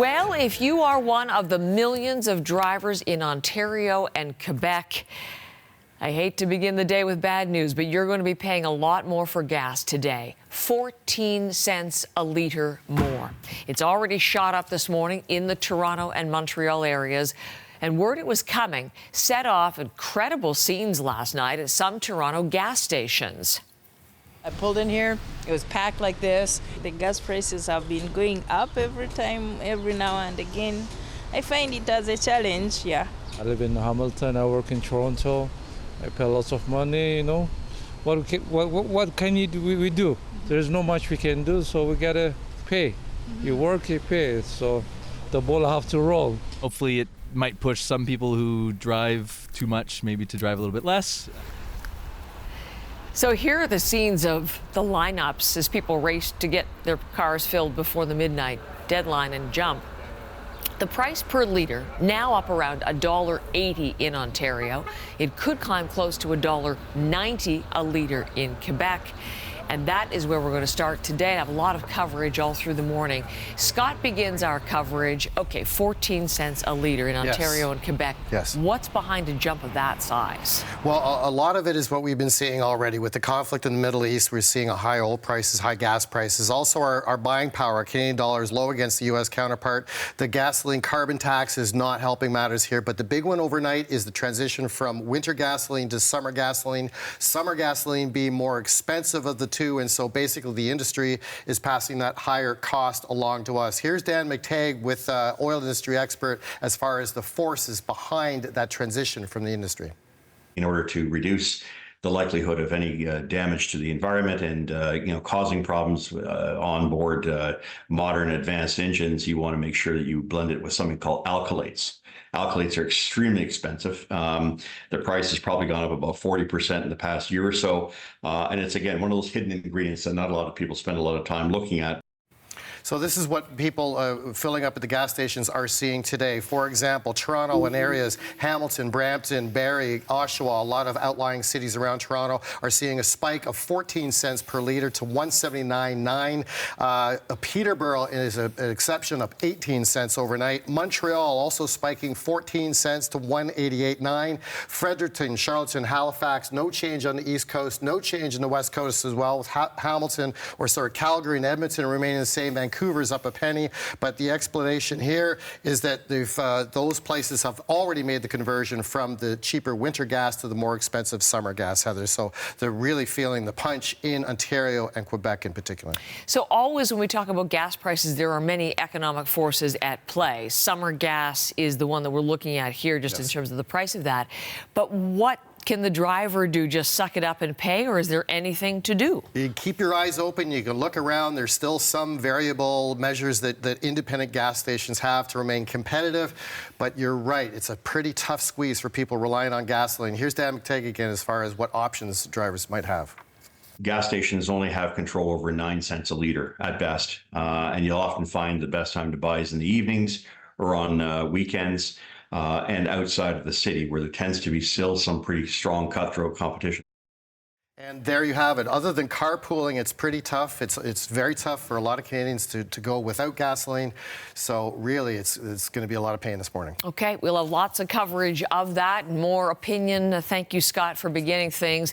Well, if you are one of the millions of drivers in Ontario and Quebec, I hate to begin the day with bad news, but you're going to be paying a lot more for gas today. 14 cents a litre more. It's already shot up this morning in the Toronto and Montreal areas. And word it was coming set off incredible scenes last night at some Toronto gas stations. I pulled in here, it was packed like this. The gas prices have been going up every now and again. I find it as a challenge, yeah. I live in Hamilton, I work in Toronto. I pay lots of money, you know. What can we do? There's not much we can do, so we gotta pay. You work, you pay, so the ball have to roll. Hopefully it might push some people who drive too much maybe to drive a little bit less. So here are the scenes of the lineups as people race to get their cars filled before the midnight deadline and jump. The price per litre now up around $1.80 in Ontario. It could climb close to $1.90 a litre in Quebec. And that is where we're going to start today. I have a lot of coverage all through the morning. Scott begins our coverage. Okay, 14 cents a litre in Ontario and Quebec. Yes. What's behind a jump of that size? Well, a lot of it is what we've been seeing already. With the conflict in the Middle East, we're seeing high oil prices, high gas prices. Also, our buying power, our Canadian dollar is low against the U.S. counterpart. The gasoline carbon tax is not helping matters here. But the big one overnight is the transition from winter gasoline to summer gasoline. Summer gasoline being more expensive of the two. And so basically the industry is passing that higher cost along to us. Here's Dan McTagg with oil industry expert as far as the forces behind that transition from the industry. In order to reduce the likelihood of any damage to the environment and causing problems on board modern advanced engines, you want to make sure that you blend it with something called alkylates. Alkylates are extremely expensive. The price has probably gone up about 40% in the past year or so. And it's, again, one of those hidden ingredients that not a lot of people spend a lot of time looking at. So this is what people filling up at the gas stations are seeing today. For example, Toronto and areas, Hamilton, Brampton, Barrie, Oshawa, a lot of outlying cities around Toronto are seeing a spike of 14 cents per litre to 179.9. Peterborough is an exception of 18 cents overnight. Montreal also spiking 14 cents to 188.9. Fredericton, Charlottetown, Halifax, no change on the East Coast, no change in the West Coast as well, with Calgary and Edmonton remaining the same. Vancouver's up a penny, but the explanation here is that those places have already made the conversion from the cheaper winter gas to the more expensive summer gas, Heather. So they're really feeling the punch in Ontario and Quebec in particular. So always when we talk about gas prices, there are many economic forces at play. Summer gas is the one that we're looking at here just in terms of the price of that. But what can the driver do? Just suck it up and pay, or is there anything to do? You keep your eyes open. You can look around. There's still some variable measures that independent gas stations have to remain competitive. But you're right. It's a pretty tough squeeze for people relying on gasoline. Here's Dan McTagg again as far as what options drivers might have. Gas stations only have control over 9 cents a litre at best. And you'll often find the best time to buy is in the evenings or on weekends. And outside of the city, where there tends to be still some pretty strong cutthroat competition. And there you have it. Other than carpooling, it's pretty tough. It's very tough for a lot of Canadians to go without gasoline. So really, it's going to be a lot of pain this morning. Okay, we'll have lots of coverage of that and more opinion. Thank you, Scott, for beginning things.